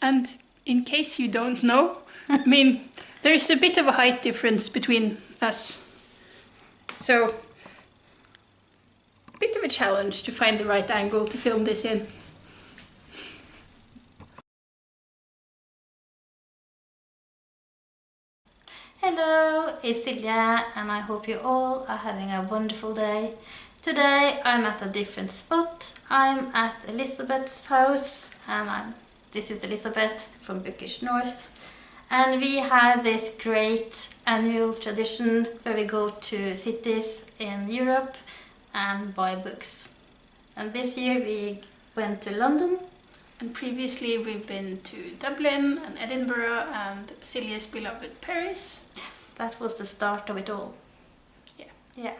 And in case you don't know, I mean, there's a bit of a height difference between us. So, a bit of a challenge to find the right angle to film this in. Hello, it's Silja, and I hope you all are having a wonderful day. Today I'm at a different spot. I'm at Elisabeth's house, and this is Elisabeth from Bookish North. And we have this great annual tradition where we go to cities in Europe and buy books. And this year we went to London. And previously we've been to Dublin and Edinburgh and Silja's beloved Paris. That was the start of it all. Yeah.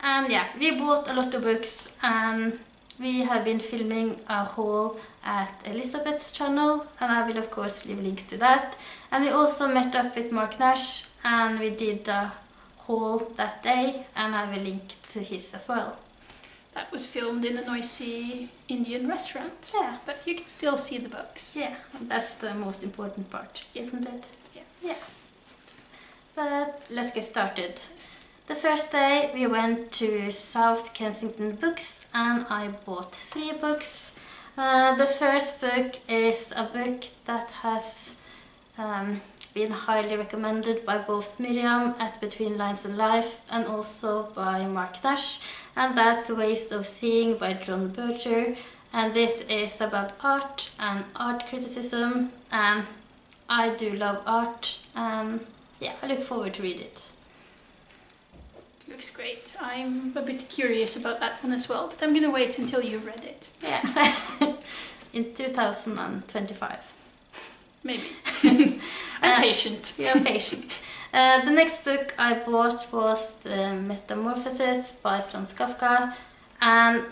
And yeah, we bought a lot of books, and we have been filming a haul at Elisabeth's channel, and I will of course leave links to that. And we also met up with Marc and we did a haul that day, and I will link to his as well. That was filmed in a noisy Indian restaurant. Yeah. But you can still see the books. Yeah, that's the most important part, isn't it? Yeah. But let's get started. The first day we went to South Kensington Books, and I bought 3 books. The first book is a book that has been highly recommended by both Miriam at Between Lines and Life and also by Marc, and that's Ways of Seeing by Jon Berger. And this is about art and art criticism, and I do love art, and yeah, I look forward to read it. It looks great. I'm a bit curious about that one as well, but I'm gonna wait until you've read it. Yeah, in 2025. Maybe. I'm patient. You're patient. The next book I bought was Metamorphosis by Franz Kafka, and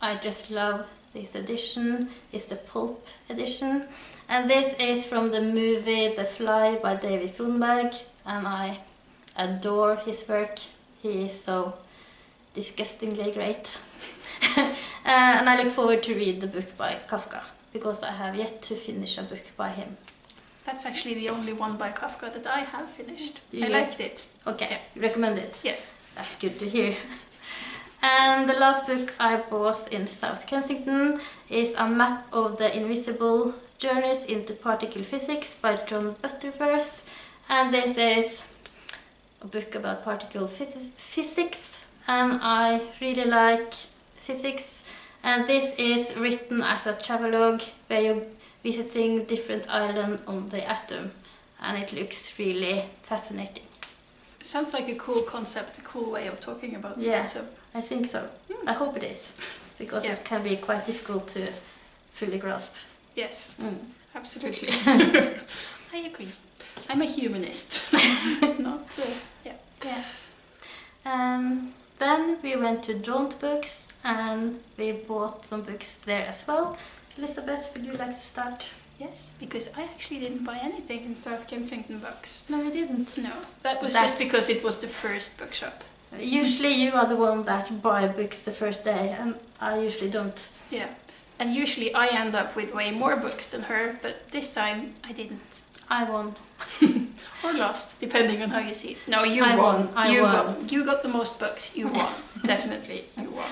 I just love this edition. It's the pulp edition, and this is from the movie The Fly by David Cronenberg, and I adore his work. He is so disgustingly great. And I look forward to read the book by Kafka, because I have yet to finish a book by him. That's actually the only one by Kafka that I have finished. I liked it. Okay, yeah. You recommend it? Yes. That's good to hear. And the last book I bought in South Kensington is A Map of the Invisible Journeys into Particle Physics by Jon Butterworth. And this is a book about particle physics, and I really like physics. And this is written as a travelogue where you're visiting different islands on the atom, and it looks really fascinating. It sounds like a cool concept, a cool way of talking about the atom. I think so. I hope it is, because it can be quite difficult to fully grasp. Yes, absolutely. I agree. I'm a humanist. Not, Then we went to Jaunt Books, and we bought some books there as well. Elisabeth, would you like to start? Yes, because I actually didn't buy anything in South Kensington Books. No, we didn't. No, that was just because it was the first bookshop. Usually you are the one that buy books the first day, and I usually don't. Yeah, and usually I end up with way more books than her, but this time I didn't. I won. Or lost, depending on how you see it. No, you I won. I won. You got the most books. You won. Definitely, you won.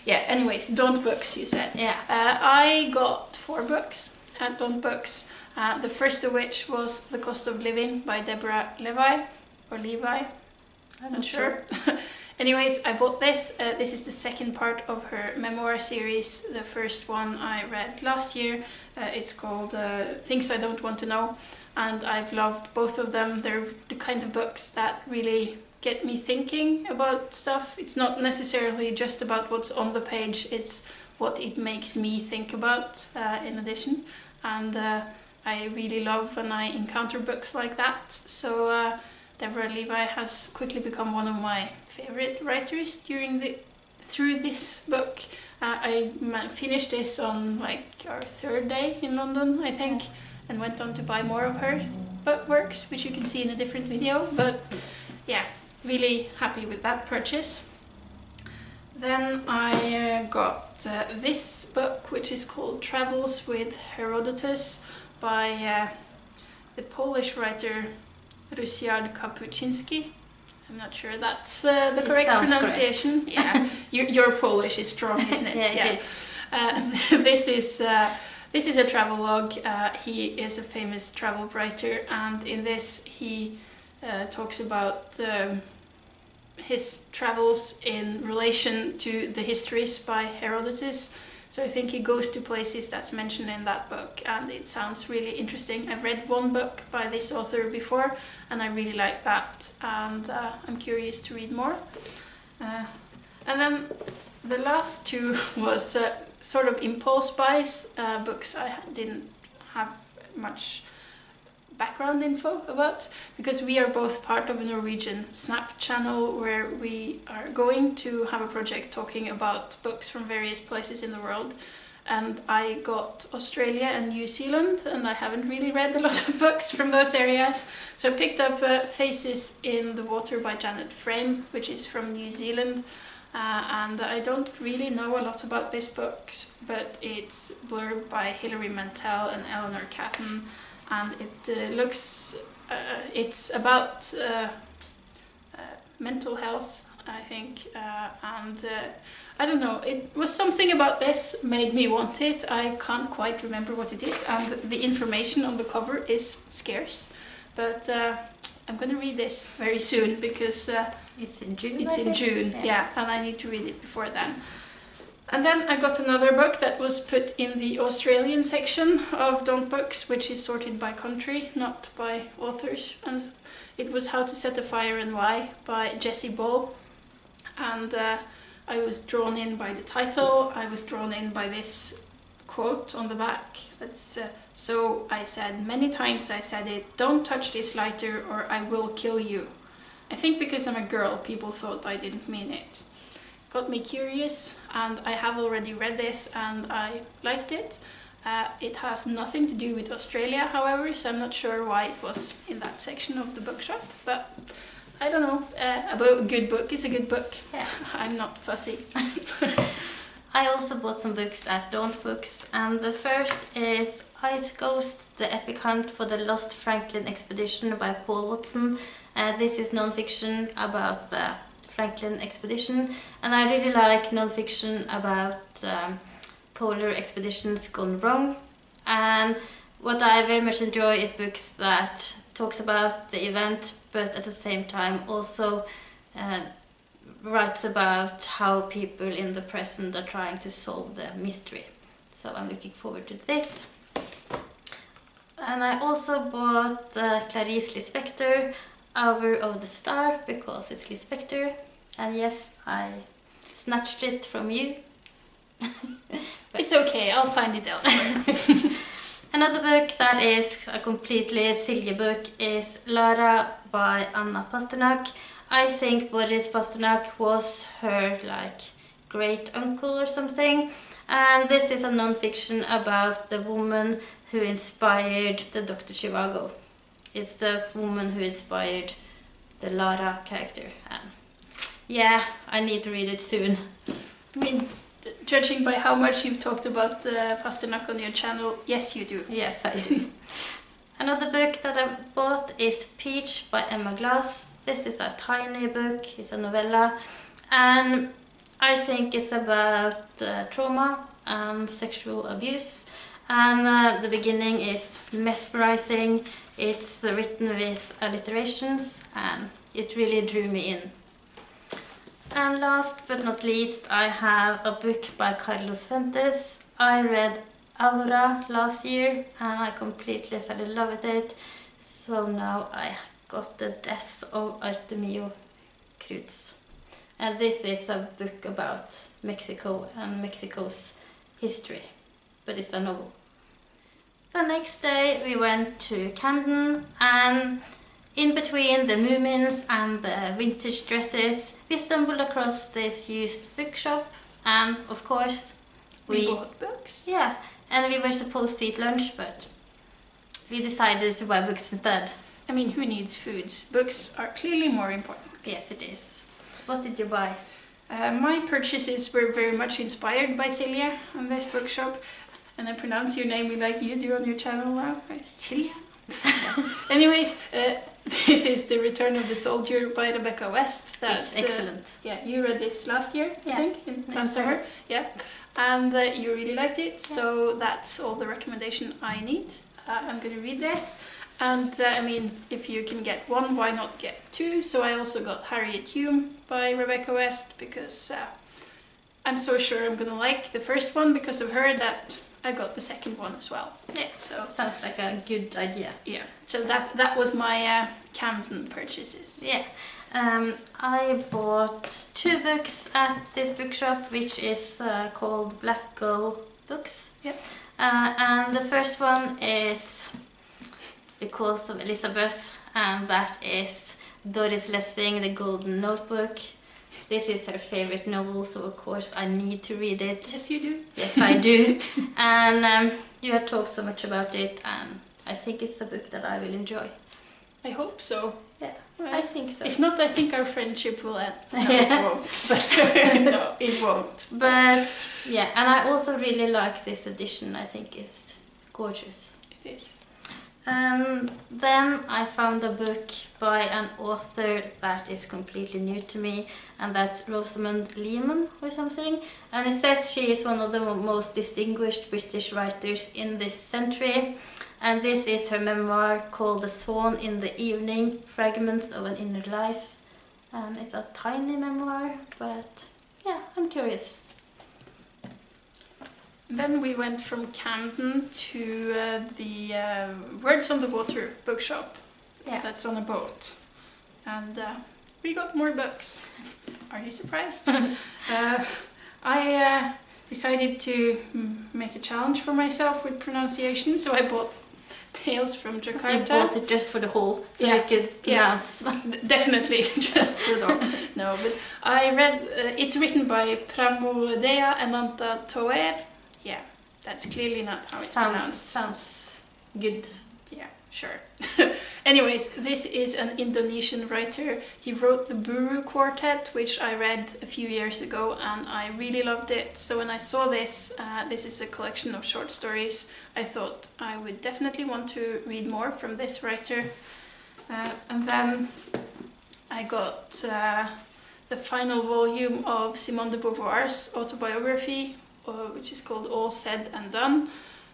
Yeah, anyways, Don't Books, you said. Yeah. I got 4 books at Don't Books. The first of which was The Cost of Living by Deborah Levy, or Levi. I'm not sure. Anyways, I bought this. This is the second part of her memoir series. The first one I read last year. It's called Things I Don't Want to Know. And I've loved both of them. They're the kind of books that really get me thinking about stuff. It's not necessarily just about what's on the page, it's what it makes me think about in addition. And I really love when I encounter books like that. So Deborah Levy has quickly become one of my favorite writers through this book. I finished this on like our 3rd day in London, I think, and went on to buy more of her works, which you can see in a different video. But yeah, really happy with that purchase. Then I got this book, which is called Travels with Herodotus by the Polish writer Ryszard Kapuscinski. I'm not sure that's the correct pronunciation. Correct. Yeah, your Polish is strong, isn't it? Yeah, it is. This is a travelogue. He is a famous travel writer, and in this he talks about his travels in relation to the histories by Herodotus. So I think he goes to places that's mentioned in that book, and it sounds really interesting. I've read one book by this author before, and I really like that, and I'm curious to read more. And then the last two was sort of impulse buys, books I didn't have much background info about, because we are both part of a Norwegian Snap channel where we are going to have a project talking about books from various places in the world. And I got Australia and New Zealand, and I haven't really read a lot of books from those areas. So I picked up Faces in the Water by Janet Frame, which is from New Zealand. And I don't really know a lot about this book, but it's blurb by Hilary Mantel and Eleanor Catton. And it looks, it's about mental health, I think, and I don't know, it was something about this made me want it. I can't quite remember what it is, and the information on the cover is scarce, but I'm going to read this very soon, because it's in June. It's in June, yeah, and I need to read it before then. And then I got another book that was put in the Australian section of Don't Books, which is sorted by country, not by authors. And it was How to Set a Fire and Why by Jessie Ball. And I was drawn in by the title. I was drawn in by this quote on the back. That's so I said, many times I said it, don't touch this lighter or I will kill you. I think because I'm a girl, people thought I didn't mean it. Got me curious, and I have already read this and I liked it. It has nothing to do with Australia, however, so I'm not sure why it was in that section of the bookshop, but I don't know. A good book is a good book. Yeah. I'm not fussy. I also bought some books at Don't Books, and the first is Ice Ghost, The Epic Hunt for the Lost Franklin Expedition by Paul Watson. This is non-fiction about the Franklin expedition, and I really like non-fiction about polar expeditions gone wrong. And what I very much enjoy is books that talks about the event, but at the same time also writes about how people in the present are trying to solve the mystery. So I'm looking forward to this. And I also bought Clarice Lispector, Hour of the Star, because it's Lispector. And yes, I snatched it from you. It's okay, I'll find it elsewhere. Another book that is a completely silly book is Lara by Anna Pasternak. I think Boris Pasternak was her great uncle or something. And this is a non-fiction about the woman who inspired the Dr. Zhivago. It's the woman who inspired the Lara character. Yeah, I need to read it soon. I mean, judging by how much you've talked about Pasternak on your channel, yes you do. Yes, I do. Another book that I bought is Peach by Emma Glass. This is a tiny book, it's a novella, and I think it's about trauma and sexual abuse. And the beginning is mesmerizing. It's written with alliterations, and it really drew me in. And last but not least, I have a book by Carlos Fuentes. I read Aura last year and I completely fell in love with it. So now I got The Death of Artemio Cruz. And this is a book about Mexico and Mexico's history, but it's a novel. The next day we went to Camden, and in between the Moomins and the vintage dresses, we stumbled across this used bookshop, and of course we bought books. Yeah, and we were supposed to eat lunch, but we decided to buy books instead. I mean, who needs foods? Books are clearly more important. Yes, it is. What did you buy? My purchases were very much inspired by Silja and this bookshop. and I pronounce your name like you do on your channel now. Silja. Anyways, this is The Return of the Soldier by Rebecca West. It's excellent. Yeah, you read this last year, I think, in last summer. Yeah, and you really liked it, so that's all the recommendation I need. I'm going to read this, and I mean, if you can get one, why not get two? So I also got Harriet Hume by Rebecca West, because I'm so sure I'm going to like the first one because of her that I got the second one as well. Yeah, so sounds like a good idea. Yeah, so that was my Camden purchases. Yeah, I bought 2 books at this bookshop, which is called Black Gull Books. Yeah. And the first one is Because of Elisabeth, and that is Doris Lessing, The Golden Notebook. This is her favorite novel, so of course I need to read it. Yes, you do. Yes, I do. And you have talked so much about it, and I think it's a book that I will enjoy. I hope so. Yeah, well, I think so. If not, I think our friendship will end. No, it won't. But no, it won't. But yeah, and I also really like this edition. I think it's gorgeous. It is. And then I found a book by an author that is completely new to me, and that's Rosamund Lehmann or something. And it says she is one of the most distinguished British writers in this century. And this is her memoir called The Swan in the Evening, Fragments of an Inner Life. And it's a tiny memoir, but yeah, I'm curious. Then we went from Camden to the Words on the Water bookshop. Yeah. That's on a boat. And we got more books. Are you surprised? I decided to make a challenge for myself with pronunciation, so I bought Tales from Jakarta. You bought it just for the whole, so you could pronounce. Yeah, definitely, just for the whole. No, but I read, it's written by Pramodea Ananta Toer. Yeah, that's clearly not how it's pronounced. Sounds good. Yeah, sure. Anyways, this is an Indonesian writer. He wrote the Buru Quartet, which I read a few years ago, and I really loved it. So when I saw this, this is a collection of short stories, I thought I would definitely want to read more from this writer. And then I got the final volume of Simone de Beauvoir's autobiography, which is called All Said and Done.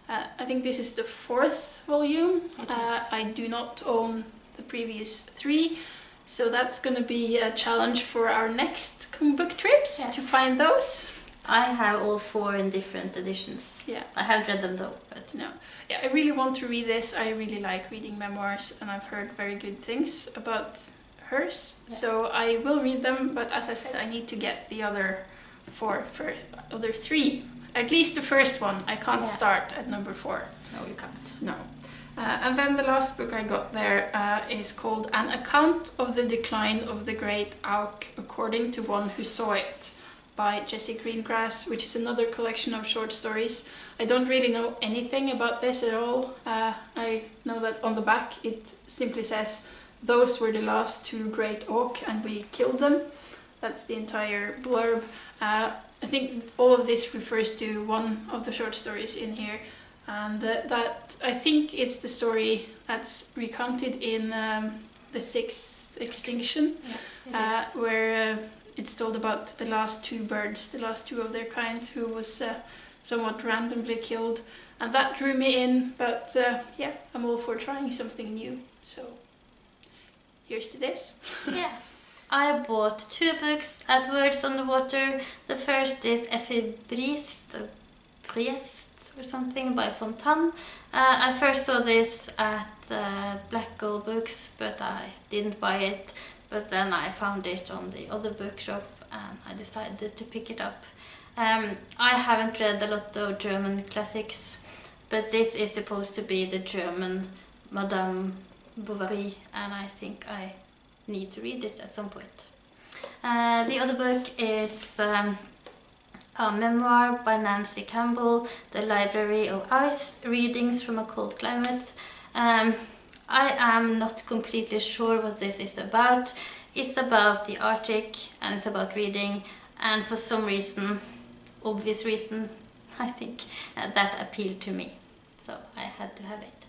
I think this is the 4th volume. I do not own the previous 3, so that's going to be a challenge for our next book trips to find those. I have all 4 in different editions. Yeah, I haven't read them though. But no, yeah, I really want to read this. I really like reading memoirs, and I've heard very good things about hers. Yeah. So I will read them, but as I said, I need to get the other 3. At least the first one. I can't start at number 4. No, you can't. No. And then the last book I got there is called An Account of the Decline of the Great Auk According to One Who Saw It by Jessie Greengrass, which is another collection of short stories. I don't really know anything about this at all. I know that on the back it simply says, those were the last 2 great auk and we killed them. That's the entire blurb. I think all of this refers to one of the short stories in here, and that I think it's the story that's recounted in the 6th Extinction, where it's told about the last 2 birds, the last 2 of their kind, who was somewhat randomly killed, and that drew me in. But yeah, I'm all for trying something new. So here's to this. Yeah. I bought 2 books at Words on the Water. The first is Effi Briest or something by Fontane. I first saw this at Black Gull Books, but I didn't buy it. But then I found it on the other bookshop and I decided to pick it up. I haven't read a lot of German classics, but this is supposed to be the German Madame Bovary, and I think I need to read it at some point. The other book is a memoir by Nancy Campbell, The Library of Ice, Readings from a Cold Climate. I am not completely sure what this is about. It's about the Arctic and it's about reading, and for some reason, obvious reason, I think that appealed to me, so I had to have it.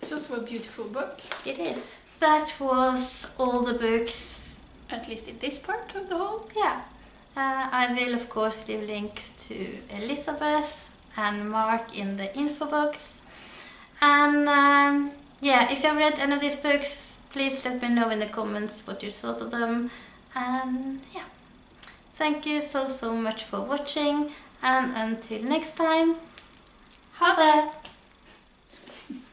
It's also a beautiful book. It is. That was all the books. At least in this part of the haul. Yeah. I will of course leave links to Elisabeth and Marc in the info box. And yeah, if you have read any of these books, please let me know in the comments what you thought of them. And yeah, thank you so much for watching, and until next time, ha det!